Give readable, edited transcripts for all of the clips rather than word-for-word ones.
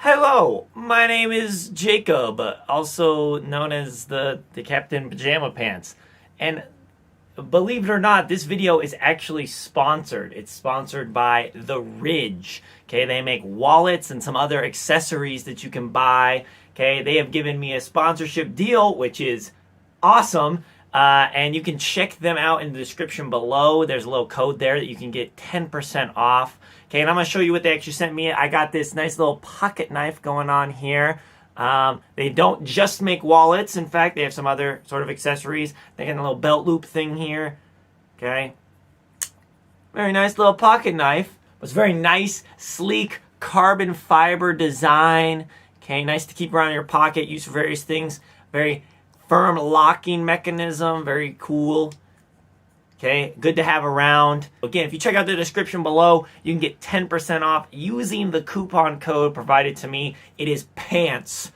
Hello, my name is Jacob, also known as the Captain Pajama Pants. And believe it or not, this video is actually sponsored. It's sponsored by The Ridge. Okay, they make wallets and some other accessories that you can buy. Okay, they have given me a sponsorship deal, which is awesome. And you can check them out in the description below. There's a little code there that you can get 10% off. Okay, and I'm going to show you what they actually sent me. I got this nice little pocket knife going on here. They don't just make wallets. In fact, they have some other sort of accessories. They got a little belt loop thing here. Okay. Very nice little pocket knife. It's very nice, sleek, carbon fiber design. Okay, nice to keep around your pocket. Used for various things. Very firm locking mechanism. Very cool. Okay, good to have around. Again, if you check out the description below, you can get 10% off using the coupon code provided to me. It is PANTS,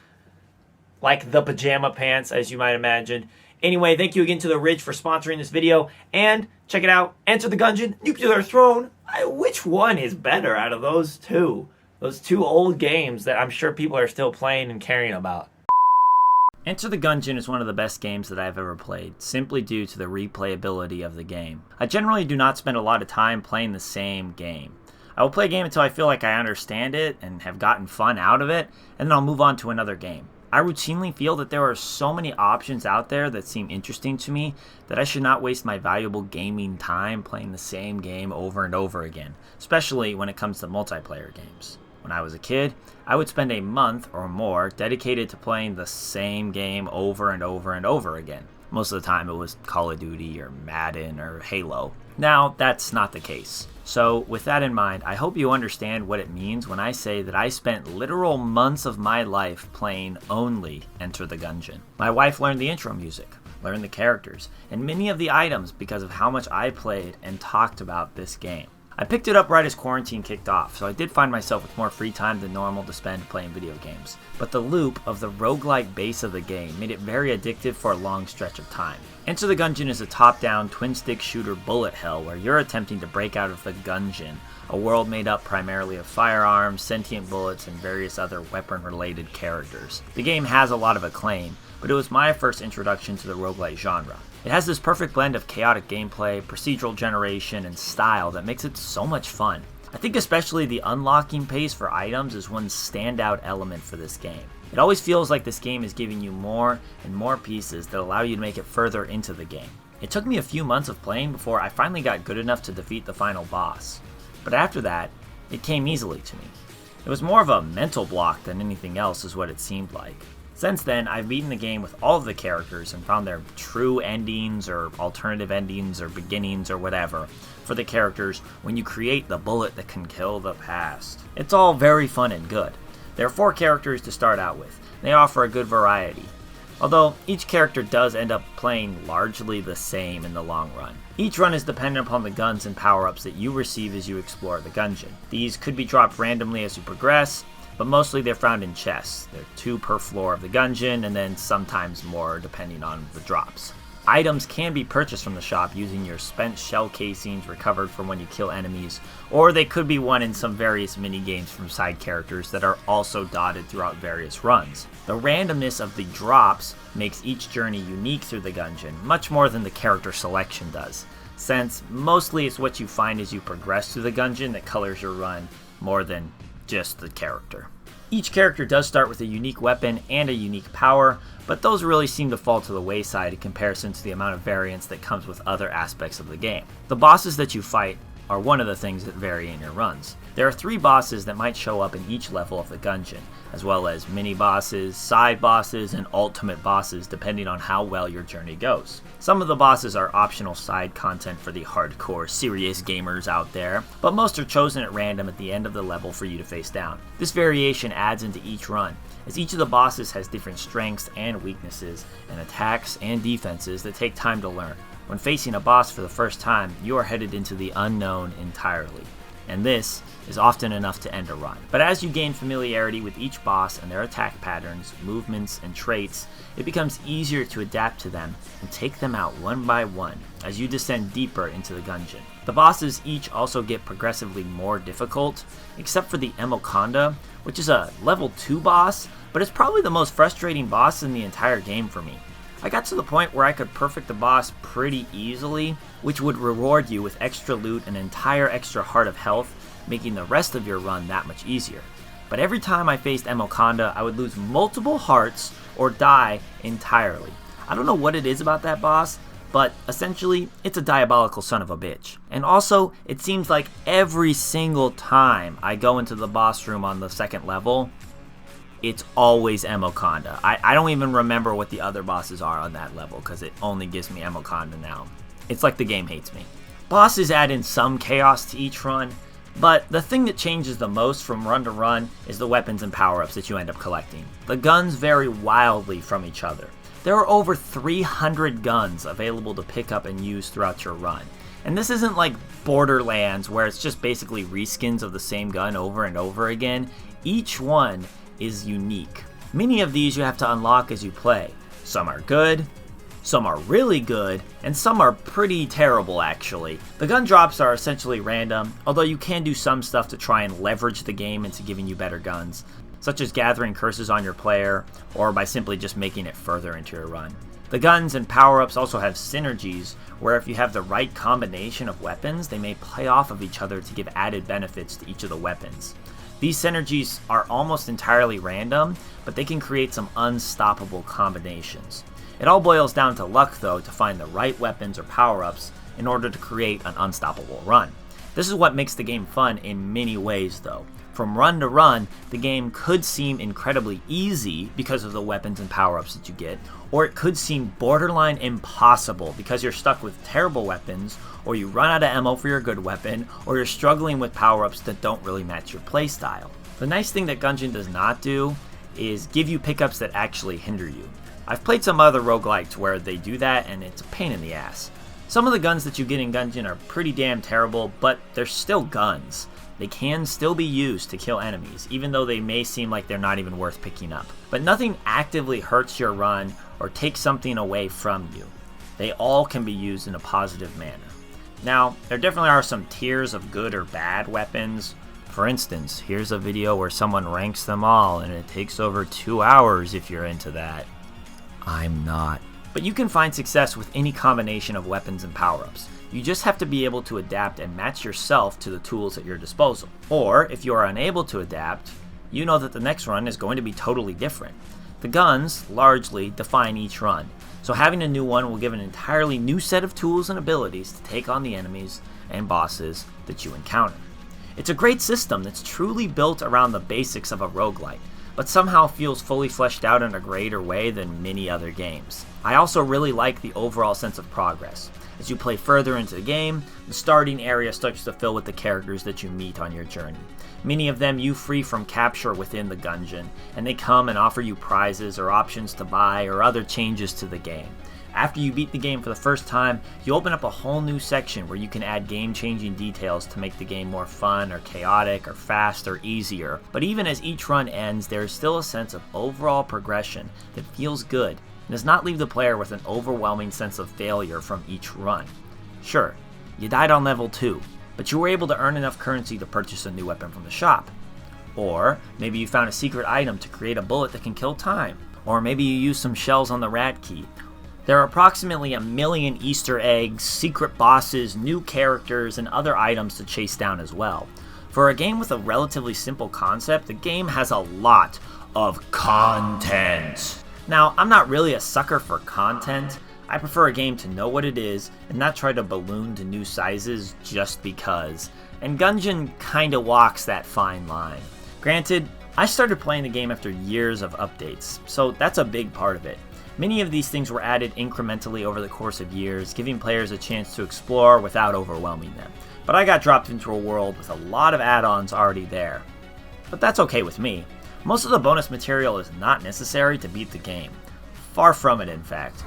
like the pajama pants, as you might imagine. Anyway, thank you again to The Ridge for sponsoring this video. And check it out, Enter the Gungeon, Nuclear Throne. Which one is better out of those two? Those two old games that I'm sure people are still playing and caring about. Enter the Gungeon is one of the best games that I've ever played, simply due to the replayability of the game. I generally do not spend a lot of time playing the same game. I will play a game until I feel like I understand it and have gotten fun out of it, and then I'll move on to another game. I routinely feel that there are so many options out there that seem interesting to me that I should not waste my valuable gaming time playing the same game over and over again, especially when it comes to multiplayer games. When I was a kid, I would spend a month or more dedicated to playing the same game over and over and over again. Most of the time it was Call of Duty or Madden or Halo. Now, that's not the case. So, with that in mind, I hope you understand what it means when I say that I spent literal months of my life playing only Enter the Gungeon. My wife learned the intro music, learned the characters, and many of the items because of how much I played and talked about this game. I picked it up right as quarantine kicked off, so I did find myself with more free time than normal to spend playing video games. But the loop of the roguelike base of the game made it very addictive for a long stretch of time. Enter the Gungeon is a top-down, twin-stick shooter bullet hell where you're attempting to break out of the Gungeon, a world made up primarily of firearms, sentient bullets, and various other weapon-related characters. The game has a lot of acclaim, but it was my first introduction to the roguelike genre. It has this perfect blend of chaotic gameplay, procedural generation, and style that makes it so much fun. I think especially the unlocking pace for items is one standout element for this game. It always feels like this game is giving you more and more pieces that allow you to make it further into the game. It took me a few months of playing before I finally got good enough to defeat the final boss. But after that, it came easily to me. It was more of a mental block than anything else is what it seemed like. Since then, I've beaten the game with all of the characters and found their true endings or alternative endings or beginnings or whatever for the characters when you create the bullet that can kill the past. It's all very fun and good. There are 4 characters to start out with. They offer a good variety, although each character does end up playing largely the same in the long run. Each run is dependent upon the guns and power-ups that you receive as you explore the Gungeon. These could be dropped randomly as you progress, but mostly they're found in chests. There are 2 per floor of the Gungeon, and then sometimes more depending on the drops. Items can be purchased from the shop using your spent shell casings recovered from when you kill enemies, or they could be won in some various mini-games from side characters that are also dotted throughout various runs. The randomness of the drops makes each journey unique through the Gungeon, much more than the character selection does, since mostly it's what you find as you progress through the Gungeon that colors your run more than just the character. Each character does start with a unique weapon and a unique power, but those really seem to fall to the wayside in comparison to the amount of variance that comes with other aspects of the game. The bosses that you fight are one of the things that vary in your runs. There are 3 bosses that might show up in each level of the Gungeon, as well as mini-bosses, side bosses, and ultimate bosses depending on how well your journey goes. Some of the bosses are optional side content for the hardcore, serious gamers out there, but most are chosen at random at the end of the level for you to face down. This variation adds into each run, as each of the bosses has different strengths and weaknesses, and attacks and defenses that take time to learn. When facing a boss for the first time, you are headed into the unknown entirely. and this is often enough to end a run. But as you gain familiarity with each boss and their attack patterns, movements, and traits, it becomes easier to adapt to them and take them out one by one as you descend deeper into the Gungeon. The bosses each also get progressively more difficult, except for the Emoconda, which is a level 2 boss, but it's probably the most frustrating boss in the entire game for me. I got to the point where I could perfect the boss pretty easily, which would reward you with extra loot and an entire extra heart of health, making the rest of your run that much easier. But every time I faced Emoconda, I would lose multiple hearts or die entirely. I don't know what it is about that boss, but essentially, it's a diabolical son of a bitch. And also, it seems like every single time I go into the boss room on the second level, it's always Emoconda. I don't even remember what the other bosses are on that level, because it only gives me Emoconda now. It's like the game hates me. Bosses add in some chaos to each run, but the thing that changes the most from run to run is the weapons and power-ups that you end up collecting. The guns vary wildly from each other. There are over 300 guns available to pick up and use throughout your run. And this isn't like Borderlands, where it's just basically reskins of the same gun over and over again. Each one is unique. Many of these you have to unlock as you play. Some are good, some are really good, and some are pretty terrible actually. The gun drops are essentially random, although you can do some stuff to try and leverage the game into giving you better guns, such as gathering curses on your player, or by simply just making it further into your run. The guns and power-ups also have synergies, where if you have the right combination of weapons, they may play off of each other to give added benefits to each of the weapons. These synergies are almost entirely random, but they can create some unstoppable combinations. It all boils down to luck though, to find the right weapons or power-ups in order to create an unstoppable run. This is what makes the game fun in many ways though. From run to run, the game could seem incredibly easy because of the weapons and power-ups that you get, or it could seem borderline impossible because you're stuck with terrible weapons, or you run out of ammo for your good weapon, or you're struggling with power-ups that don't really match your playstyle. The nice thing that Gungeon does not do is give you pickups that actually hinder you. I've played some other roguelites where they do that and it's a pain in the ass. Some of the guns that you get in Gungeon are pretty damn terrible, but they're still guns. They can still be used to kill enemies, even though they may seem like they're not even worth picking up. But nothing actively hurts your run or takes something away from you. They all can be used in a positive manner. Now, there definitely are some tiers of good or bad weapons. For instance, here's a video where someone ranks them all and it takes over 2 hours if you're into that. I'm not. But you can find success with any combination of weapons and power-ups. You just have to be able to adapt and match yourself to the tools at your disposal. Or, if you are unable to adapt, you know that the next run is going to be totally different. The guns, largely, define each run, so having a new one will give an entirely new set of tools and abilities to take on the enemies and bosses that you encounter. It's a great system that's truly built around the basics of a roguelite, but somehow feels fully fleshed out in a greater way than many other games. I also really like the overall sense of progress. As you play further into the game, the starting area starts to fill with the characters that you meet on your journey. Many of them you free from capture within the Gungeon, and they come and offer you prizes or options to buy or other changes to the game. After you beat the game for the first time, you open up a whole new section where you can add game-changing details to make the game more fun or chaotic or fast or easier. But even as each run ends, there is still a sense of overall progression that feels good and does not leave the player with an overwhelming sense of failure from each run. Sure, you died on level 2, but you were able to earn enough currency to purchase a new weapon from the shop. Or maybe you found a secret item to create a bullet that can kill time. Or maybe you used some shells on the rat key. There are approximately 1 million Easter eggs, secret bosses, new characters, and other items to chase down as well. For a game with a relatively simple concept, the game has a lot of content. Now, I'm not really a sucker for content. I prefer a game to know what it is and not try to balloon to new sizes just because. And Gungeon kinda walks that fine line. Granted, I started playing the game after years of updates, so that's a big part of it. Many of these things were added incrementally over the course of years, giving players a chance to explore without overwhelming them. But I got dropped into a world with a lot of add-ons already there. But that's okay with me. Most of the bonus material is not necessary to beat the game. Far from it, in fact.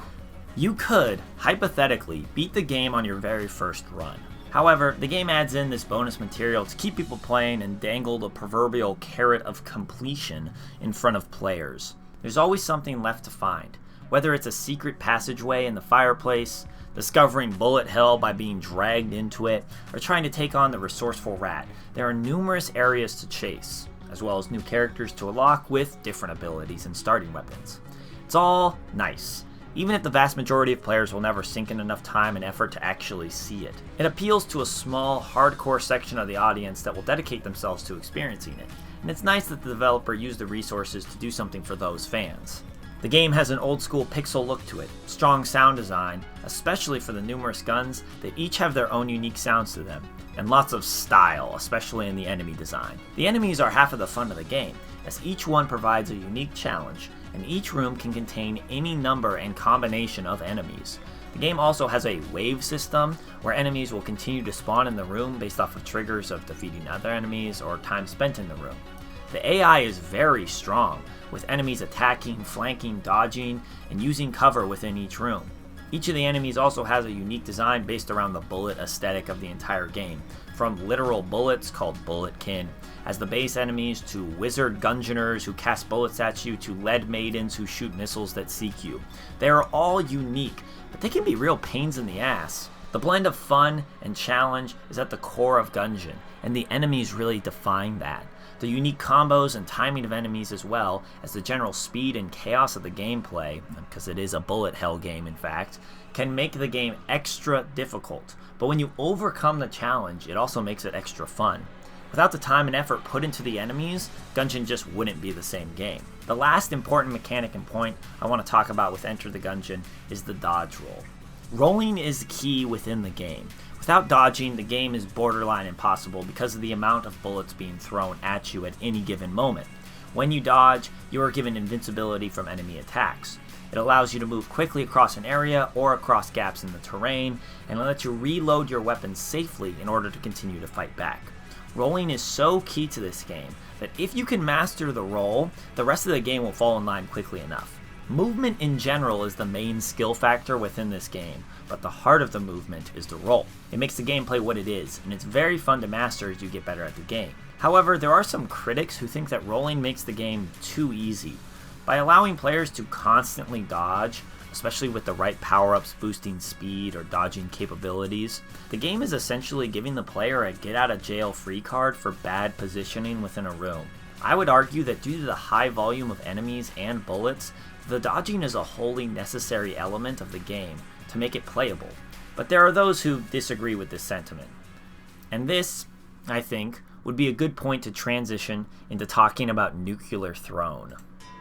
You could, hypothetically, beat the game on your very first run. However, the game adds in this bonus material to keep people playing and dangle the proverbial carrot of completion in front of players. There's always something left to find, whether it's a secret passageway in the fireplace, discovering bullet hell by being dragged into it, or trying to take on the resourceful rat. There are numerous areas to chase, as well as new characters to unlock with different abilities and starting weapons. It's all nice, even if the vast majority of players will never sink in enough time and effort to actually see it. It appeals to a small, hardcore section of the audience that will dedicate themselves to experiencing it, and it's nice that the developer used the resources to do something for those fans. The game has an old school pixel look to it, strong sound design, especially for the numerous guns that each have their own unique sounds to them, and lots of style, especially in the enemy design. The enemies are half of the fun of the game, as each one provides a unique challenge, and each room can contain any number and combination of enemies. The game also has a wave system, where enemies will continue to spawn in the room based off of triggers of defeating other enemies or time spent in the room. The AI is very strong, with enemies attacking, flanking, dodging, and using cover within each room. Each of the enemies also has a unique design based around the bullet aesthetic of the entire game, from literal bullets called bulletkin as the base enemies to wizard Gungeoners who cast bullets at you to lead maidens who shoot missiles that seek you. They are all unique, but they can be real pains in the ass. The blend of fun and challenge is at the core of Gungeon, and the enemies really define that. The unique combos and timing of enemies, as well as the general speed and chaos of the gameplay, because it is a bullet hell game in fact, can make the game extra difficult. But when you overcome the challenge, it also makes it extra fun. Without the time and effort put into the enemies, Gungeon just wouldn't be the same game. The last important mechanic and point I want to talk about with Enter the Gungeon is the dodge roll. Rolling is key within the game. Without dodging, the game is borderline impossible because of the amount of bullets being thrown at you at any given moment. When you dodge, you are given invincibility from enemy attacks. It allows you to move quickly across an area or across gaps in the terrain, and it lets you reload your weapons safely in order to continue to fight back. Rolling is so key to this game that if you can master the roll, the rest of the game will fall in line quickly enough. Movement in general is the main skill factor within this game, but the heart of the movement is the roll. It makes the gameplay what it is, and it's very fun to master as you get better at the game. However, there are some critics who think that rolling makes the game too easy. By allowing players to constantly dodge, especially with the right power-ups boosting speed or dodging capabilities, the game is essentially giving the player a get-out-of-jail-free card for bad positioning within a room. I would argue that due to the high volume of enemies and bullets, the dodging is a wholly necessary element of the game to make it playable, but there are those who disagree with this sentiment. And this, I think, would be a good point to transition into talking about Nuclear Throne.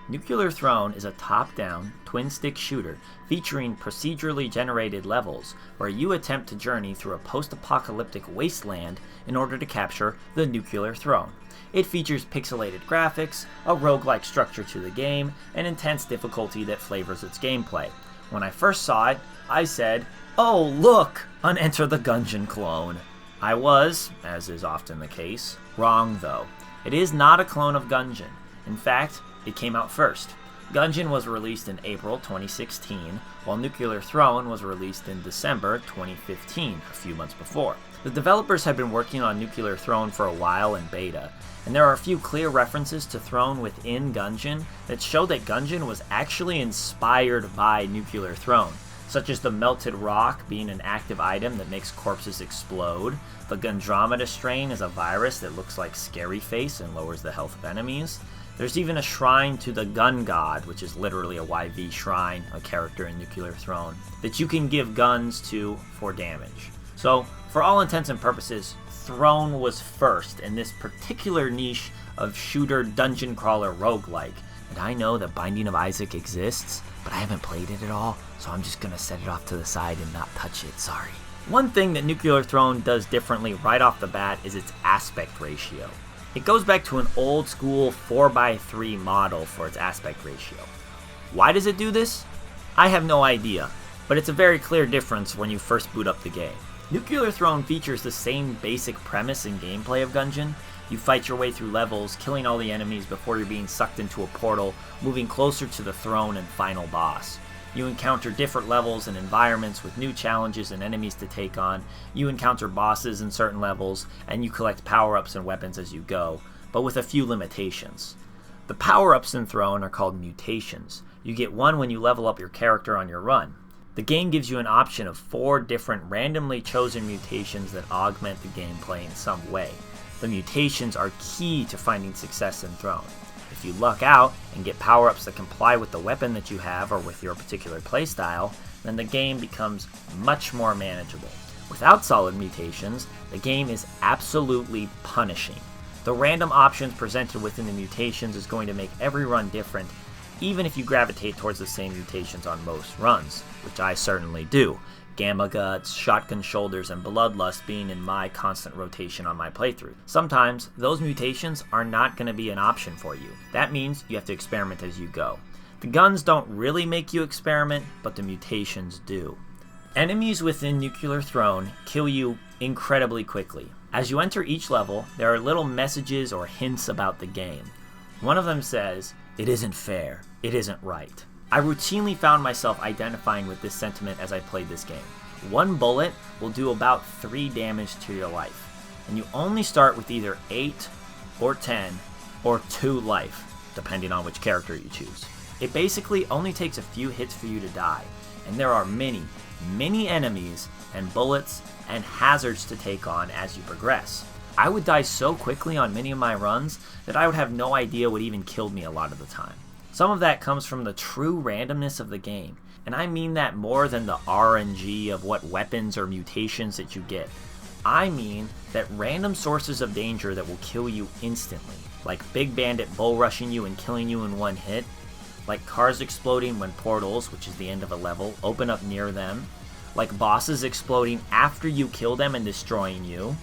Nuclear Throne is a top-down, twin-stick shooter featuring procedurally generated levels where you attempt to journey through a post-apocalyptic wasteland in order to capture the Nuclear Throne. It features pixelated graphics, a roguelike structure to the game, and intense difficulty that flavors its gameplay. When I first saw it, I said, "Oh look, an Enter the Gungeon clone." I was, as is often the case, wrong though. It is not a clone of Gungeon. In fact, it came out first. Gungeon was released in April 2016, while Nuclear Throne was released in December 2015, a few months before. The developers had been working on Nuclear Throne for a while in beta, and there are a few clear references to Throne within Gungeon that show that Gungeon was actually inspired by Nuclear Throne, such as the melted rock being an active item that makes corpses explode. The Gundromeda strain is a virus that looks like Scary Face and lowers the health of enemies. There's even a shrine to the Gun God, which is literally a YV shrine, a character in Nuclear Throne, that you can give guns to for damage. So, for all intents and purposes, Throne was first in this particular niche of shooter dungeon crawler roguelike. And I know that Binding of Isaac exists, but I haven't played it at all, so I'm just gonna set it off to the side and not touch it, sorry. One thing that Nuclear Throne does differently right off the bat is its aspect ratio. It goes back to an old school 4:3 model for its aspect ratio. Why does it do this? I have no idea, but it's a very clear difference when you first boot up the game. Nuclear Throne features the same basic premise and gameplay of Gungeon. You fight your way through levels, killing all the enemies before you're being sucked into a portal, moving closer to the throne and final boss. You encounter different levels and environments with new challenges and enemies to take on. You encounter bosses in certain levels, and you collect power-ups and weapons as you go, but with a few limitations. The power-ups in Throne are called mutations. You get one when you level up your character on your run. The game gives you an option of 4 different randomly chosen mutations that augment the gameplay in some way. The mutations are key to finding success in Throne. If you luck out and get power-ups that comply with the weapon that you have or with your particular playstyle, then the game becomes much more manageable. Without solid mutations, the game is absolutely punishing. The random options presented within the mutations is going to make every run different, even if you gravitate towards the same mutations on most runs, which I certainly do. Gamma Guts, Shotgun Shoulders, and Bloodlust being in my constant rotation on my playthrough. Sometimes, those mutations are not going to be an option for you. That means you have to experiment as you go. The guns don't really make you experiment, but the mutations do. Enemies within Nuclear Throne kill you incredibly quickly. As you enter each level, there are little messages or hints about the game. One of them says, "It isn't fair, it isn't right." I routinely found myself identifying with this sentiment as I played this game. One bullet will do about 3 damage to your life, and you only start with either 8 or 10 or 2 life, depending on which character you choose. It basically only takes a few hits for you to die, and there are many enemies and bullets and hazards to take on as you progress. I would die so quickly on many of my runs that I would have no idea what even killed me a lot of the time. Some of that comes from the true randomness of the game, and I mean that more than the RNG of what weapons or mutations that you get. I mean that random sources of danger that will kill you instantly, like Big Bandit bull rushing you and killing you in one hit, like cars exploding when portals, which is the end of a level, open up near them, like bosses exploding after you kill them and destroying you,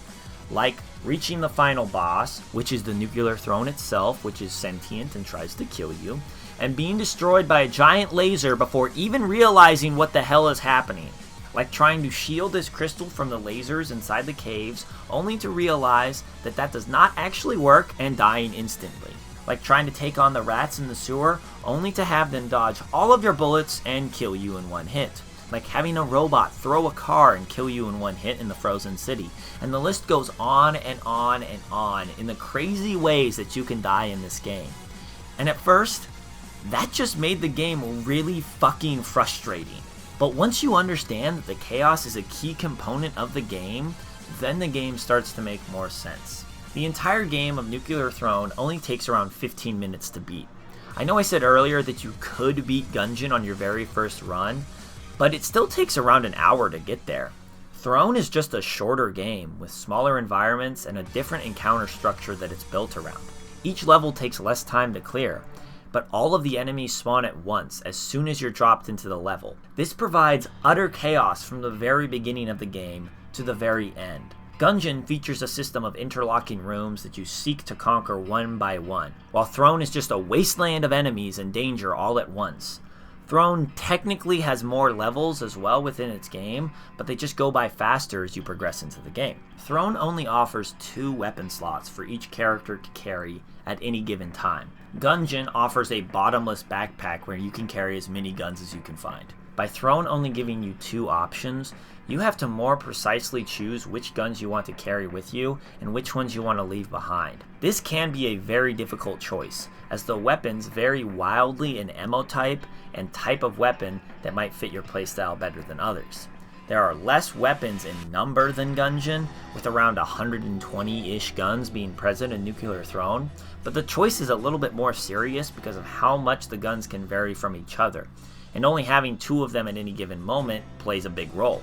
like reaching the final boss, which is the Nuclear Throne itself, which is sentient and tries to kill you, and being destroyed by a giant laser before even realizing what the hell is happening. Like trying to shield this crystal from the lasers inside the caves, only to realize that that does not actually work and dying instantly. Like trying to take on the rats in the sewer, only to have them dodge all of your bullets and kill you in one hit. Like having a robot throw a car and kill you in one hit in the Frozen City. And the list goes on and on and on in the crazy ways that you can die in this game. And at first, that just made the game really fucking frustrating. But once you understand that the chaos is a key component of the game, then the game starts to make more sense. The entire game of Nuclear Throne only takes around 15 minutes to beat. I know I said earlier that you could beat Gungeon on your very first run, but it still takes around an hour to get there. Throne is just a shorter game with smaller environments and a different encounter structure that it's built around. Each level takes less time to clear, but all of the enemies spawn at once as soon as you're dropped into the level. This provides utter chaos from the very beginning of the game to the very end. Gungeon features a system of interlocking rooms that you seek to conquer one by one, while Throne is just a wasteland of enemies and danger all at once. Throne technically has more levels as well within its game, but they just go by faster as you progress into the game. Throne only offers 2 weapon slots for each character to carry at any given time. Gungeon offers a bottomless backpack where you can carry as many guns as you can find. By Throne only giving you 2 options, you have to more precisely choose which guns you want to carry with you and which ones you want to leave behind. This can be a very difficult choice, as the weapons vary wildly in ammo type and type of weapon that might fit your playstyle better than others. There are less weapons in number than Gungeon, with around 120-ish guns being present in Nuclear Throne, but the choice is a little bit more serious because of how much the guns can vary from each other, and only having 2 of them at any given moment plays a big role.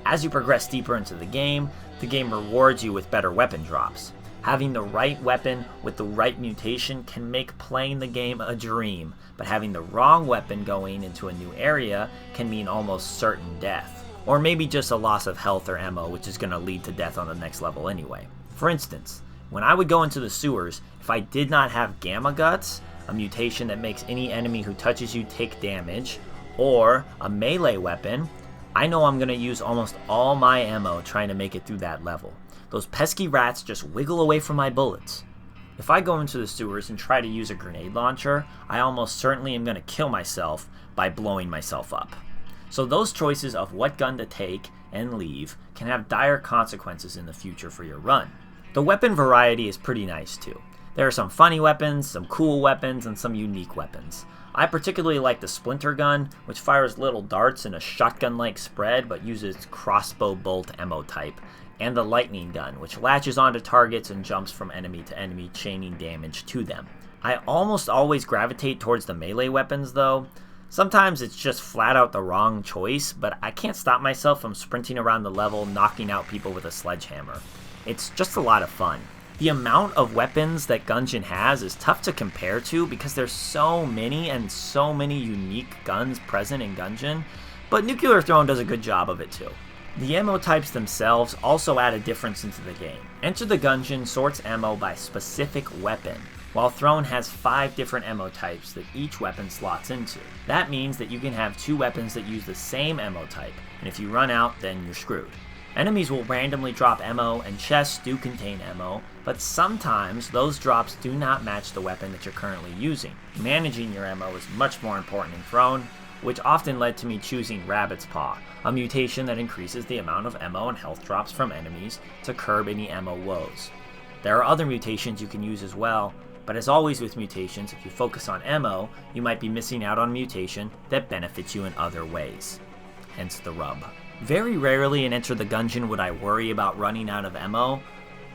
As you progress deeper into the game rewards you with better weapon drops. Having the right weapon with the right mutation can make playing the game a dream, but having the wrong weapon going into a new area can mean almost certain death. Or maybe just a loss of health or ammo, which is going to lead to death on the next level anyway. For instance, when I would go into the sewers, if I did not have Gamma Guts, a mutation that makes any enemy who touches you take damage, or a melee weapon, I know I'm going to use almost all my ammo trying to make it through that level. Those pesky rats just wiggle away from my bullets. If I go into the sewers and try to use a grenade launcher, I almost certainly am going to kill myself by blowing myself up. So those choices of what gun to take and leave can have dire consequences in the future for your run. The weapon variety is pretty nice too. There are some funny weapons, some cool weapons, and some unique weapons. I particularly like the Splinter gun, which fires little darts in a shotgun-like spread but uses crossbow bolt ammo type, and the Lightning gun, which latches onto targets and jumps from enemy to enemy, chaining damage to them. I almost always gravitate towards the melee weapons though. Sometimes it's just flat out the wrong choice, but I can't stop myself from sprinting around the level knocking out people with a sledgehammer. It's just a lot of fun. The amount of weapons that Gungeon has is tough to compare to because there's so many and so many unique guns present in Gungeon, but Nuclear Throne does a good job of it too. The ammo types themselves also add a difference into the game. Enter the Gungeon sorts ammo by specific weapon, while Throne has 5 different ammo types that each weapon slots into. That means that you can have 2 weapons that use the same ammo type, and if you run out, then you're screwed. Enemies will randomly drop ammo, and chests do contain ammo, but sometimes those drops do not match the weapon that you're currently using. Managing your ammo is much more important in Throne, which often led to me choosing Rabbit's Paw, a mutation that increases the amount of ammo and health drops from enemies to curb any ammo woes. There are other mutations you can use as well, but as always with mutations, if you focus on ammo, you might be missing out on a mutation that benefits you in other ways. Hence the rub. Very rarely in Enter the Gungeon would I worry about running out of ammo,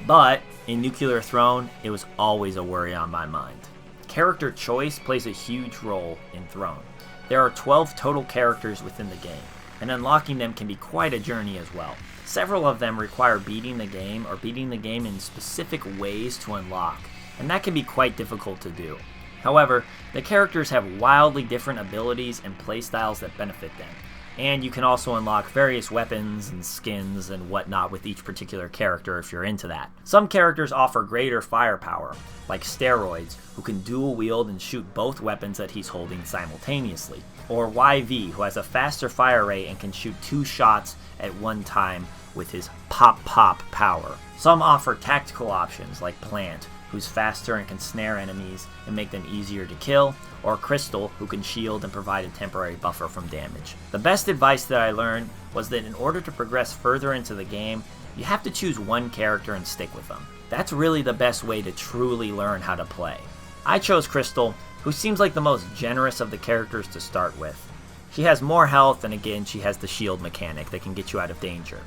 but in Nuclear Throne, it was always a worry on my mind. Character choice plays a huge role in Throne. There are 12 total characters within the game, and unlocking them can be quite a journey as well. Several of them require beating the game or beating the game in specific ways to unlock, and that can be quite difficult to do. However, the characters have wildly different abilities and playstyles that benefit them, and you can also unlock various weapons and skins and whatnot with each particular character if you're into that. Some characters offer greater firepower, like Steroids, who can dual wield and shoot both weapons that he's holding simultaneously, or YV, who has a faster fire rate and can shoot 2 shots at one time with his pop power. Some offer tactical options like Plant, who's faster and can snare enemies and make them easier to kill, or Crystal, who can shield and provide a temporary buffer from damage. The best advice that I learned was that in order to progress further into the game, you have to choose one character and stick with them. That's really the best way to truly learn how to play. I chose Crystal, who seems like the most generous of the characters to start with. She has more health, and again, she has the shield mechanic that can get you out of danger.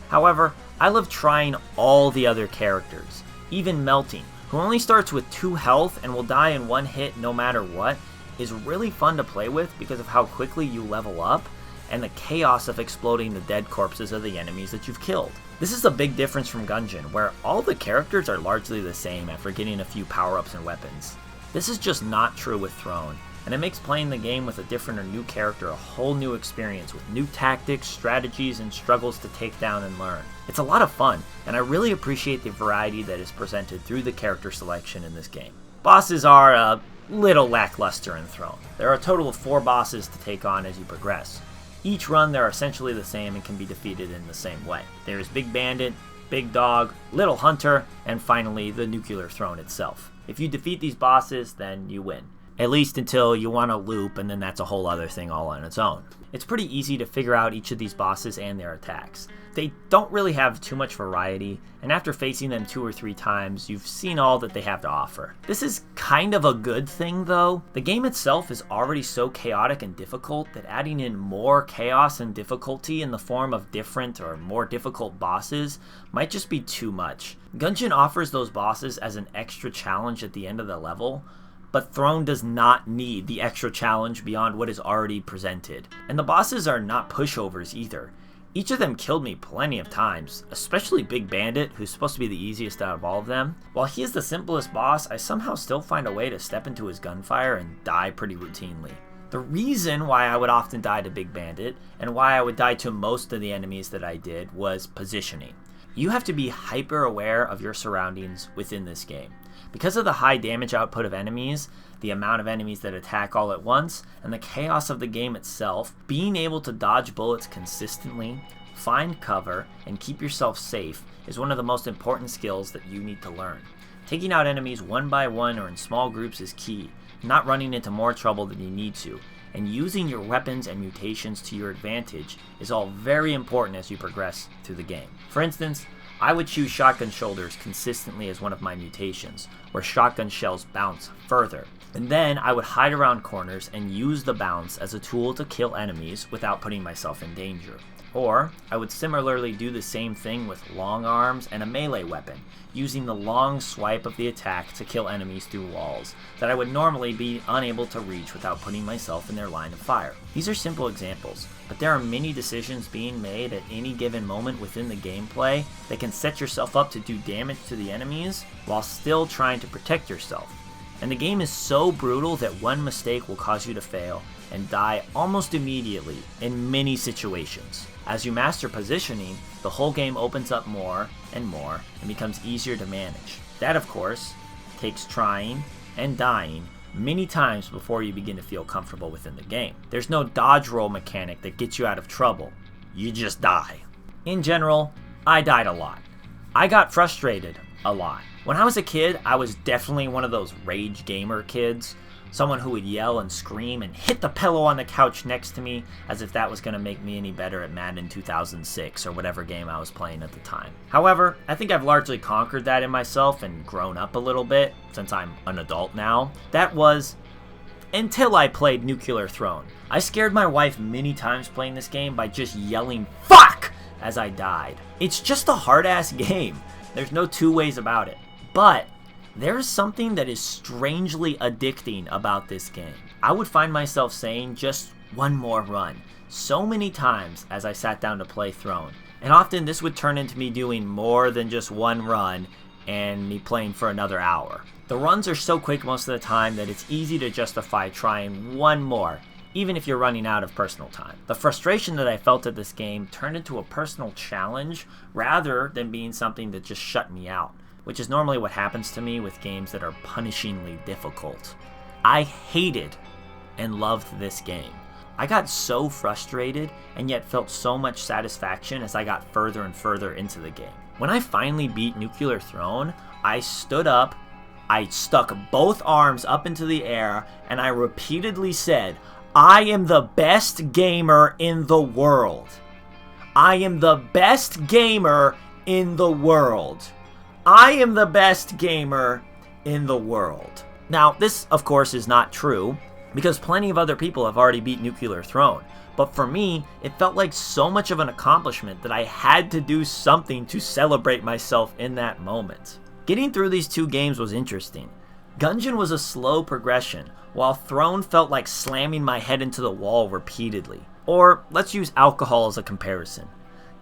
However, I love trying all the other characters, even Melting, who only starts with 2 health and will die in 1 hit no matter what, is really fun to play with because of how quickly you level up and the chaos of exploding the dead corpses of the enemies that you've killed. This is a big difference from Gungeon, where all the characters are largely the same after getting a few power-ups and weapons. This is just not true with Throne, and it makes playing the game with a different or new character a whole new experience with new tactics, strategies, and struggles to take down and learn. It's a lot of fun, and I really appreciate the variety that is presented through the character selection in this game. Bosses are a little lackluster in Throne. There are a total of 4 bosses to take on as you progress. Each run they're essentially the same and can be defeated in the same way. There is Big Bandit, Big Dog, Little Hunter, and finally the Nuclear Throne itself. If you defeat these bosses, then you win. At least until you want to loop, and then that's a whole other thing all on its own. It's pretty easy to figure out each of these bosses and their attacks. They don't really have too much variety, and after facing them 2 or 3 times, you've seen all that they have to offer. This is kind of a good thing though. The game itself is already so chaotic and difficult that adding in more chaos and difficulty in the form of different or more difficult bosses might just be too much. Gungeon offers those bosses as an extra challenge at the end of the level, but Throne does not need the extra challenge beyond what is already presented. And the bosses are not pushovers either. Each of them killed me plenty of times, especially Big Bandit, who's supposed to be the easiest out of all of them. While he is the simplest boss, I somehow still find a way to step into his gunfire and die pretty routinely. The reason why I would often die to Big Bandit, and why I would die to most of the enemies that I did, was positioning. You have to be hyper aware of your surroundings within this game. Because of the high damage output of enemies, the amount of enemies that attack all at once, and the chaos of the game itself, being able to dodge bullets consistently, find cover, and keep yourself safe is one of the most important skills that you need to learn. Taking out enemies one by one or in small groups is key, not running into more trouble than you need to, and using your weapons and mutations to your advantage is all very important as you progress through the game. For instance, I would choose shotgun shoulders consistently as one of my mutations, where shotgun shells bounce further. And then I would hide around corners and use the bounce as a tool to kill enemies without putting myself in danger. Or, I would similarly do the same thing with long arms and a melee weapon, using the long swipe of the attack to kill enemies through walls that I would normally be unable to reach without putting myself in their line of fire. These are simple examples, but there are many decisions being made at any given moment within the gameplay that can set yourself up to do damage to the enemies while still trying to protect yourself. And the game is so brutal that one mistake will cause you to fail and die almost immediately in many situations. As you master positioning, the whole game opens up more and becomes easier to manage. That, of course, takes trying and dying many times before you begin to feel comfortable within the game. There's no dodge roll mechanic that gets you out of trouble. You just die. In general, I died a lot. I got frustrated a lot. When I was a kid, I was definitely one of those rage gamer kids. Someone who would yell and scream and hit the pillow on the couch next to me as if that was going to make me any better at Madden 2006 or whatever game I was playing at the time. However, I think I've largely conquered that in myself and grown up a little bit since I'm an adult now. That was until I played Nuclear Throne. I scared my wife many times playing this game by just yelling "fuck" as I died. It's just a hard-ass game. There's no two ways about it. But there's something that is strangely addicting about this game. I would find myself saying just one more run so many times as I sat down to play Throne. And often this would turn into me doing more than just one run and me playing for another hour. The runs are so quick most of the time that it's easy to justify trying one more, even if you're running out of personal time. The frustration that I felt at this game turned into a personal challenge rather than being something that just shut me out, which is normally what happens to me with games that are punishingly difficult. I hated and loved this game. I got so frustrated and yet felt so much satisfaction as I got further and further into the game. When I finally beat Nuclear Throne, I stood up, I stuck both arms up into the air, and I repeatedly said, "I am the best gamer in the world. I am the best gamer in the world. I am the best gamer in the world." Now, this, of course, is not true, because plenty of other people have already beat Nuclear Throne. But for me, it felt like so much of an accomplishment that I had to do something to celebrate myself in that moment. Getting through these two games was interesting. Gungeon was a slow progression, while Throne felt like slamming my head into the wall repeatedly. Or, let's use alcohol as a comparison.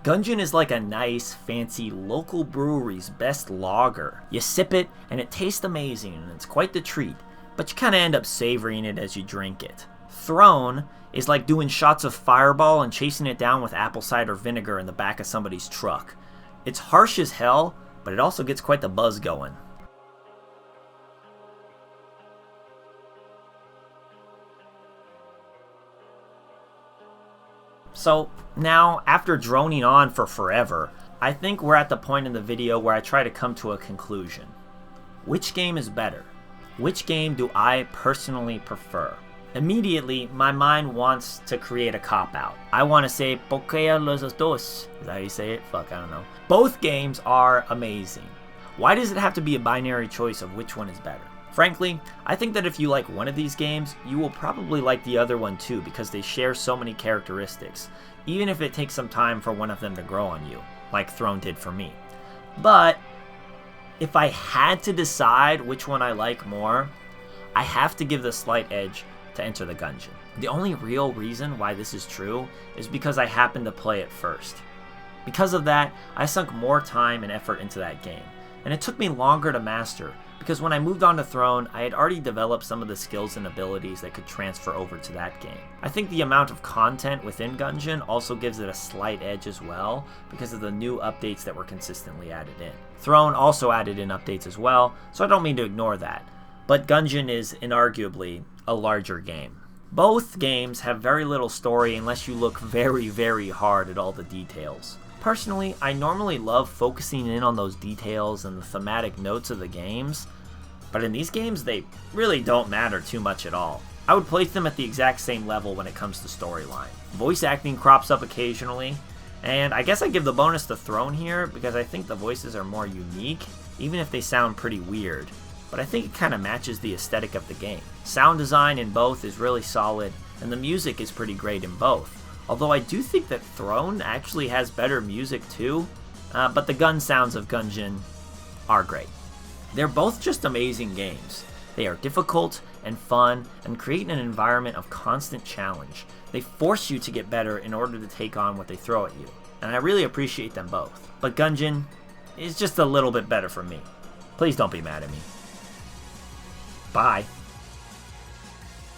Gungeon is like a nice, fancy local brewery's best lager. You sip it, and it tastes amazing, and it's quite the treat, but you kind of end up savoring it as you drink it. Throne is like doing shots of Fireball and chasing it down with apple cider vinegar in the back of somebody's truck. It's harsh as hell, but it also gets quite the buzz going. So now, after droning on for forever, I think we're at the point in the video where I try to come to a conclusion. Which game is better? Which game do I personally prefer? Immediately, my mind wants to create a cop-out. I want to say, "Porque los dos." Is that how you say it? Fuck, I don't know. Both games are amazing. Why does it have to be a binary choice of which one is better? Frankly, I think that if you like one of these games, you will probably like the other one too, because they share so many characteristics, even if it takes some time for one of them to grow on you, like Throne did for me. But if I had to decide which one I like more, I have to give the slight edge to Enter the Gungeon. The only real reason why this is true is because I happened to play it first. Because of that, I sunk more time and effort into that game, and it took me longer to master, because when I moved on to Throne, I had already developed some of the skills and abilities that could transfer over to that game. I think the amount of content within Gungeon also gives it a slight edge as well, because of the new updates that were consistently added in. Throne also added in updates as well, so I don't mean to ignore that, but Gungeon is inarguably a larger game. Both games have very little story unless you look very, very hard at all the details. Personally, I normally love focusing in on those details and the thematic notes of the games, but in these games they really don't matter too much at all. I would place them at the exact same level when it comes to storyline. Voice acting crops up occasionally, and I guess I give the bonus to Throne here because I think the voices are more unique, even if they sound pretty weird. But I think it kind of matches the aesthetic of the game. Sound design in both is really solid, and the music is pretty great in both. Although I do think that Throne actually has better music too, but the gun sounds of Gungeon are great. They're both just amazing games. They are difficult and fun and create an environment of constant challenge. They force you to get better in order to take on what they throw at you, and I really appreciate them both. But Gungeon is just a little bit better for me. Please don't be mad at me. Bye.